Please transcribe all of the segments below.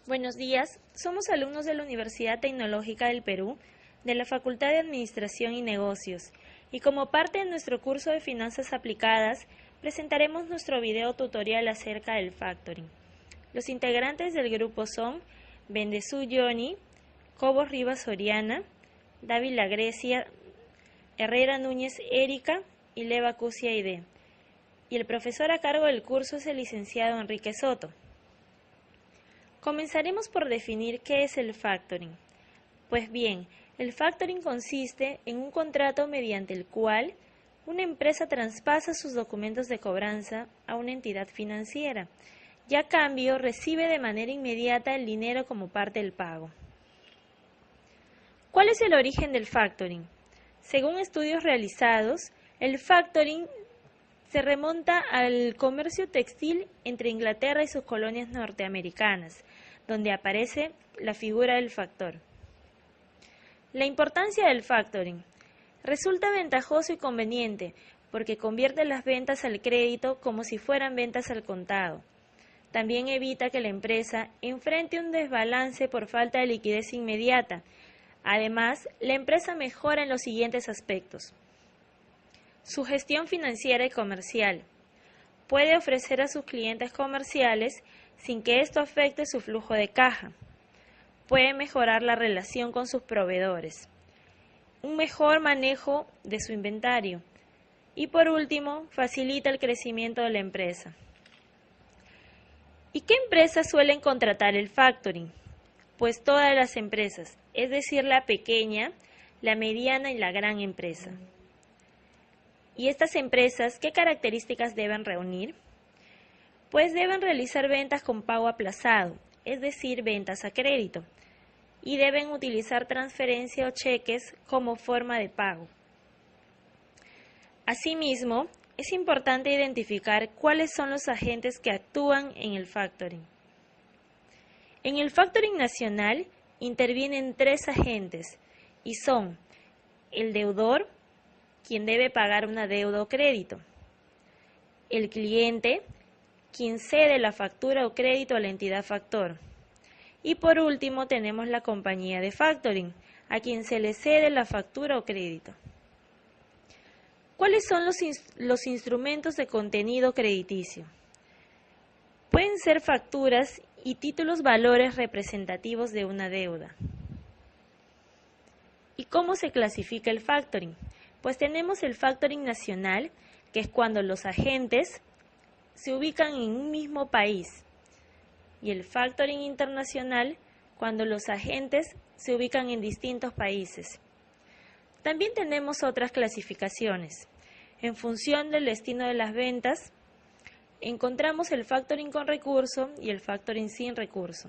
Buenos días, somos alumnos de la Universidad Tecnológica del Perú, de la Facultad de Administración y Negocios, y como parte de nuestro curso de Finanzas Aplicadas, presentaremos nuestro video tutorial acerca del factoring. Los integrantes del grupo son Bendezú Johnny, Cobos Rivas Oriana, Dávila Grecia, Herrera Núñez Erika y Leva Cusia Aide. Y el profesor a cargo del curso es el licenciado Enrique Soto. Comenzaremos por definir qué es el factoring. Pues bien, el factoring consiste en un contrato mediante el cual una empresa traspasa sus documentos de cobranza a una entidad financiera y a cambio recibe de manera inmediata el dinero como parte del pago. ¿Cuál es el origen del factoring? Según estudios realizados, el factoring se remonta al comercio textil entre Inglaterra y sus colonias norteamericanas, donde aparece la figura del factor. La importancia del factoring. Resulta ventajoso y conveniente porque convierte las ventas al crédito como si fueran ventas al contado. También evita que la empresa enfrente un desbalance por falta de liquidez inmediata. Además, la empresa mejora en los siguientes aspectos. Su gestión financiera y comercial. Puede ofrecer a sus clientes comerciales sin que esto afecte su flujo de caja. Puede mejorar la relación con sus proveedores. Un mejor manejo de su inventario. Y por último, facilita el crecimiento de la empresa. ¿Y qué empresas suelen contratar el factoring? Pues todas las empresas, es decir, la pequeña, la mediana y la gran empresa. ¿Y estas empresas qué características deben reunir? Pues deben realizar ventas con pago aplazado, es decir, ventas a crédito, y deben utilizar transferencia o cheques como forma de pago. Asimismo, es importante identificar cuáles son los agentes que actúan en el factoring. En el factoring nacional intervienen 3 agentes y son el deudor, quien debe pagar una deuda o crédito, el cliente, quien cede la factura o crédito a la entidad factor, y por último tenemos la compañía de factoring, a quien se le cede la factura o crédito. ¿Cuáles son los instrumentos de contenido crediticio? Pueden ser facturas y títulos valores representativos de una deuda. ¿Y cómo se clasifica el factoring? Pues tenemos el factoring nacional, que es cuando los agentes se ubican en un mismo país, y el factoring internacional, cuando los agentes se ubican en distintos países. También tenemos otras clasificaciones. En función del destino de las ventas, encontramos el factoring con recurso y el factoring sin recurso.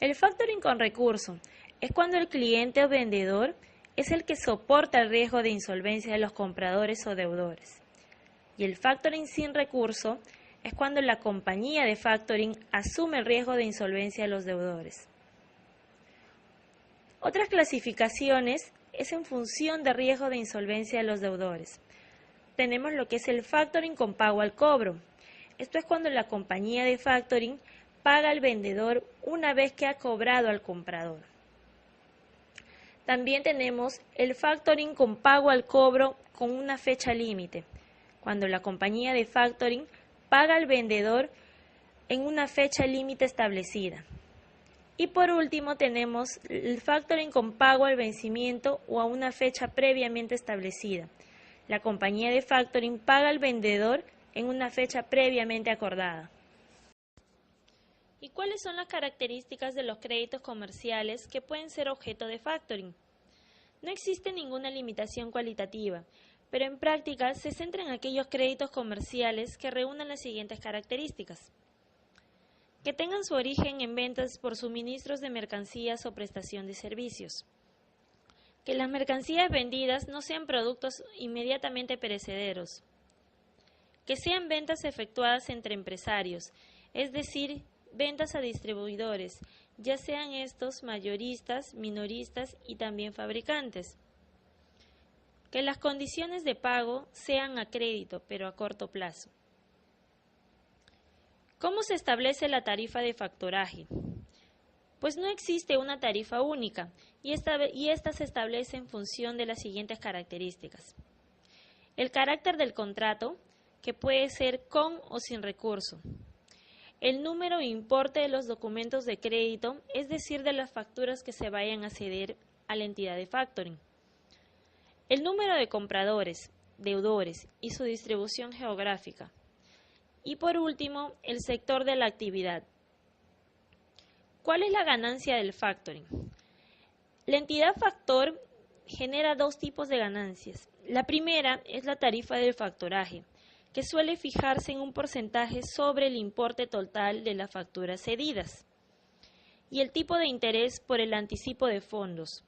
El factoring con recurso es cuando el cliente o vendedor es el que soporta el riesgo de insolvencia de los compradores o deudores. Y el factoring sin recurso es cuando la compañía de factoring asume el riesgo de insolvencia de los deudores. Otras clasificaciones es en función del riesgo de insolvencia de los deudores. Tenemos lo que es el factoring con pago al cobro. Esto es cuando la compañía de factoring paga al vendedor una vez que ha cobrado al comprador. También tenemos el factoring con pago al cobro con una fecha límite, cuando la compañía de factoring paga al vendedor en una fecha límite establecida. Y por último tenemos el factoring con pago al vencimiento o a una fecha previamente establecida. La compañía de factoring paga al vendedor en una fecha previamente acordada. ¿Y cuáles son las características de los créditos comerciales que pueden ser objeto de factoring? No existe ninguna limitación cualitativa, pero en práctica se centra en aquellos créditos comerciales que reúnan las siguientes características. Que tengan su origen en ventas por suministros de mercancías o prestación de servicios. Que las mercancías vendidas no sean productos inmediatamente perecederos. Que sean ventas efectuadas entre empresarios, es decir, ventas a distribuidores, ya sean estos mayoristas, minoristas y también fabricantes. Que las condiciones de pago sean a crédito, pero a corto plazo. ¿Cómo se establece la tarifa de factoraje? Pues no existe una tarifa única y esta se establece en función de las siguientes características. El carácter del contrato, que puede ser con o sin recurso. El número e importe de los documentos de crédito, es decir, de las facturas que se vayan a ceder a la entidad de factoring. El número de compradores, deudores y su distribución geográfica. Y por último, el sector de la actividad. ¿Cuál es la ganancia del factoring? La entidad factor genera dos tipos de ganancias. La primera es la tarifa del factoraje, que suele fijarse en un porcentaje sobre el importe total de las facturas cedidas, y el tipo de interés por el anticipo de fondos.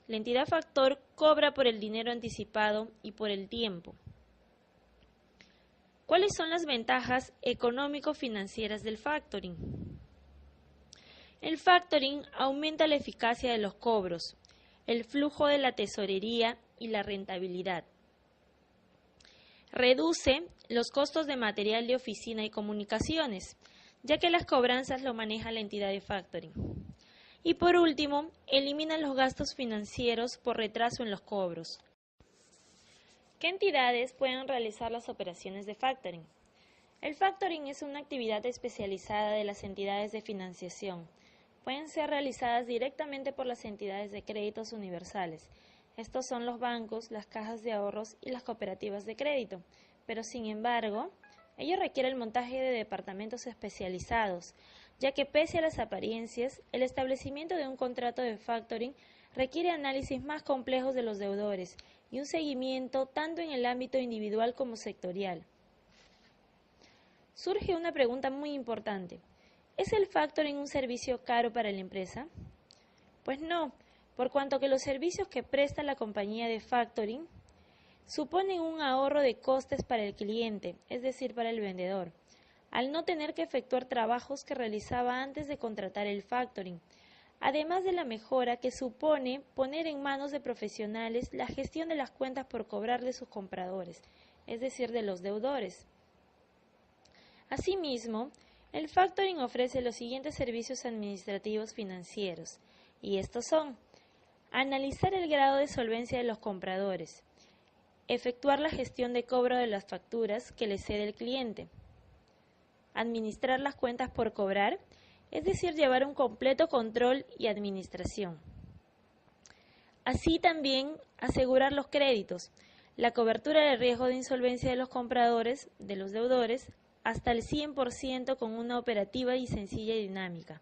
La entidad factor cobra por el dinero anticipado y por el tiempo. ¿Cuáles son las ventajas económico-financieras del factoring? El factoring aumenta la eficacia de los cobros, el flujo de la tesorería y la rentabilidad. Reduce los costos de material de oficina y comunicaciones, ya que las cobranzas lo maneja la entidad de factoring. Y por último, elimina los gastos financieros por retraso en los cobros. ¿Qué entidades pueden realizar las operaciones de factoring? El factoring es una actividad especializada de las entidades de financiación. Pueden ser realizadas directamente por las entidades de créditos universales. Estos son los bancos, las cajas de ahorros y las cooperativas de crédito. Pero sin embargo, ello requiere el montaje de departamentos especializados, ya que pese a las apariencias, el establecimiento de un contrato de factoring requiere análisis más complejos de los deudores y un seguimiento tanto en el ámbito individual como sectorial. Surge una pregunta muy importante. ¿Es el factoring un servicio caro para la empresa? Pues no, por cuanto que los servicios que presta la compañía de factoring suponen un ahorro de costes para el cliente, es decir, para el vendedor, al no tener que efectuar trabajos que realizaba antes de contratar el factoring, además de la mejora que supone poner en manos de profesionales la gestión de las cuentas por cobrar de sus compradores, es decir, de los deudores. Asimismo, el factoring ofrece los siguientes servicios administrativos financieros, y estos son: analizar el grado de solvencia de los compradores, efectuar la gestión de cobro de las facturas que le cede el cliente, administrar las cuentas por cobrar, es decir, llevar un completo control y administración. Así también asegurar los créditos, la cobertura del riesgo de insolvencia de los compradores, de los deudores, hasta el 100% con una operativa y sencilla y dinámica.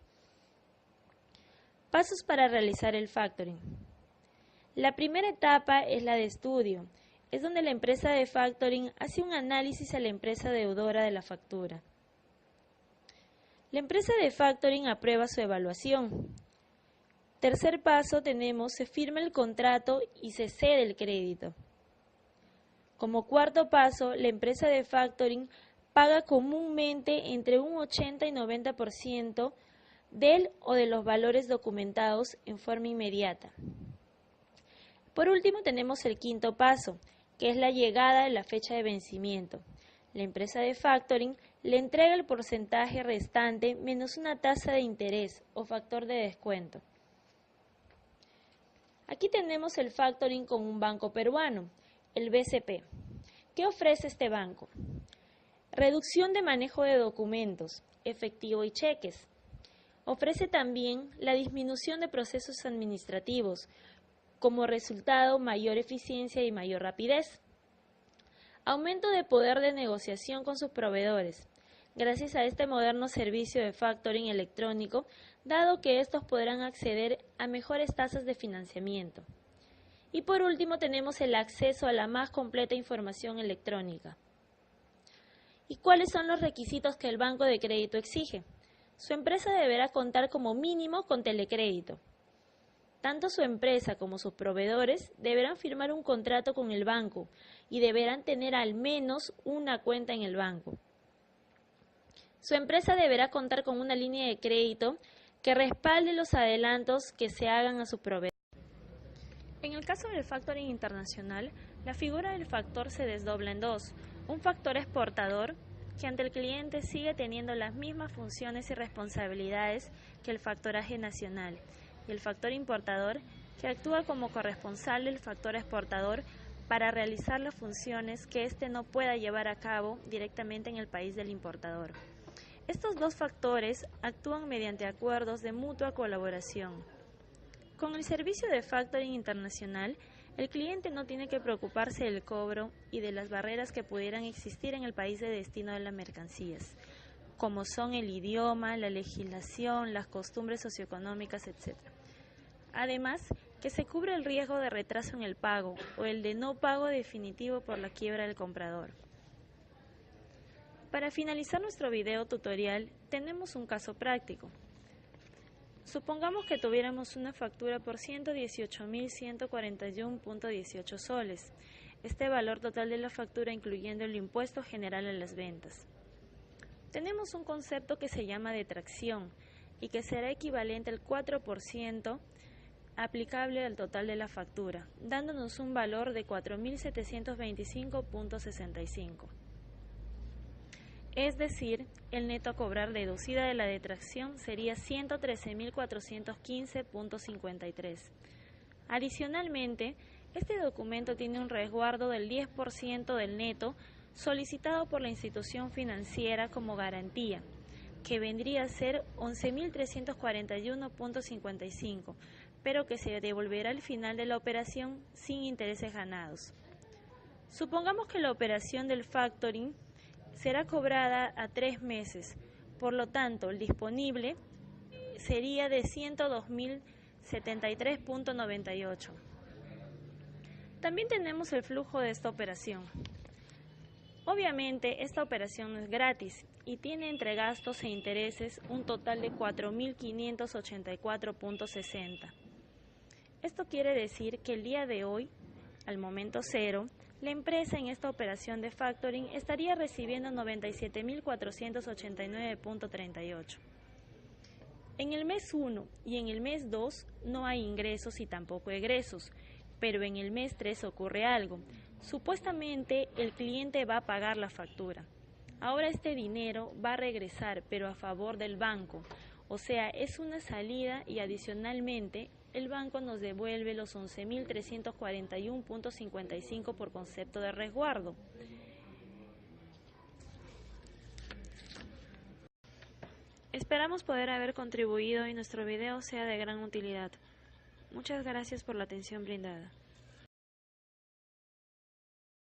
Pasos para realizar el factoring. La primera etapa es la de estudio. Es donde la empresa de factoring hace un análisis a la empresa deudora de la factura. La empresa de factoring aprueba su evaluación. Tercer paso tenemos: se firma el contrato y se cede el crédito. Como cuarto paso, la empresa de factoring paga comúnmente entre un 80 y 90% del o de los valores documentados en forma inmediata. Por último tenemos el quinto paso, que es la llegada de la fecha de vencimiento. La empresa de factoring le entrega el porcentaje restante menos una tasa de interés o factor de descuento. Aquí tenemos el factoring con un banco peruano, el BCP. ¿Qué ofrece este banco? Reducción de manejo de documentos, efectivo y cheques. Ofrece también la disminución de procesos administrativos, como resultado mayor eficiencia y mayor rapidez. Aumento de poder de negociación con sus proveedores, gracias a este moderno servicio de factoring electrónico, dado que estos podrán acceder a mejores tasas de financiamiento. Y por último tenemos el acceso a la más completa información electrónica. ¿Y cuáles son los requisitos que el banco de crédito exige? Su empresa deberá contar como mínimo con telecrédito. Tanto su empresa como sus proveedores deberán firmar un contrato con el banco y deberán tener al menos una cuenta en el banco. Su empresa deberá contar con una línea de crédito que respalde los adelantos que se hagan a sus proveedores. En el caso del factoring internacional, la figura del factor se desdobla en dos: un factor exportador, que ante el cliente sigue teniendo las mismas funciones y responsabilidades que el factoraje nacional, y el factor importador, que actúa como corresponsable del factor exportador para realizar las funciones que éste no pueda llevar a cabo directamente en el país del importador. Estos dos factores actúan mediante acuerdos de mutua colaboración. Con el servicio de factoring internacional, el cliente no tiene que preocuparse del cobro y de las barreras que pudieran existir en el país de destino de las mercancías, como son el idioma, la legislación, las costumbres socioeconómicas, etc. Además, que se cubre el riesgo de retraso en el pago o el de no pago definitivo por la quiebra del comprador. Para finalizar nuestro video tutorial, tenemos un caso práctico. Supongamos que tuviéramos una factura por 118.141.18 soles, este valor total de la factura incluyendo el impuesto general a las ventas. Tenemos un concepto que se llama detracción y que será equivalente al 4% aplicable al total de la factura, dándonos un valor de 4.725.65. Es decir, el neto a cobrar deducida de la detracción sería 113.415.53. Adicionalmente, este documento tiene un resguardo del 10% del neto solicitado por la institución financiera como garantía, que vendría a ser 11.341.55, pero que se devolverá al final de la operación sin intereses ganados. Supongamos que la operación del factoring será cobrada a 3 meses, por lo tanto, el disponible sería de 102.073.98. También tenemos el flujo de esta operación. Obviamente, esta operación no es gratis y tiene entre gastos e intereses un total de 4.584.60. Esto quiere decir que el día de hoy, al momento cero, la empresa en esta operación de factoring estaría recibiendo 97.489.38. En el mes 1 y en el mes 2 no hay ingresos y tampoco egresos, pero en el mes 3 ocurre algo. Supuestamente el cliente va a pagar la factura. Ahora este dinero va a regresar, pero a favor del banco, o sea, es una salida y adicionalmente el banco nos devuelve los 11.341.55 por concepto de resguardo. Esperamos poder haber contribuido y nuestro video sea de gran utilidad. Muchas gracias por la atención brindada.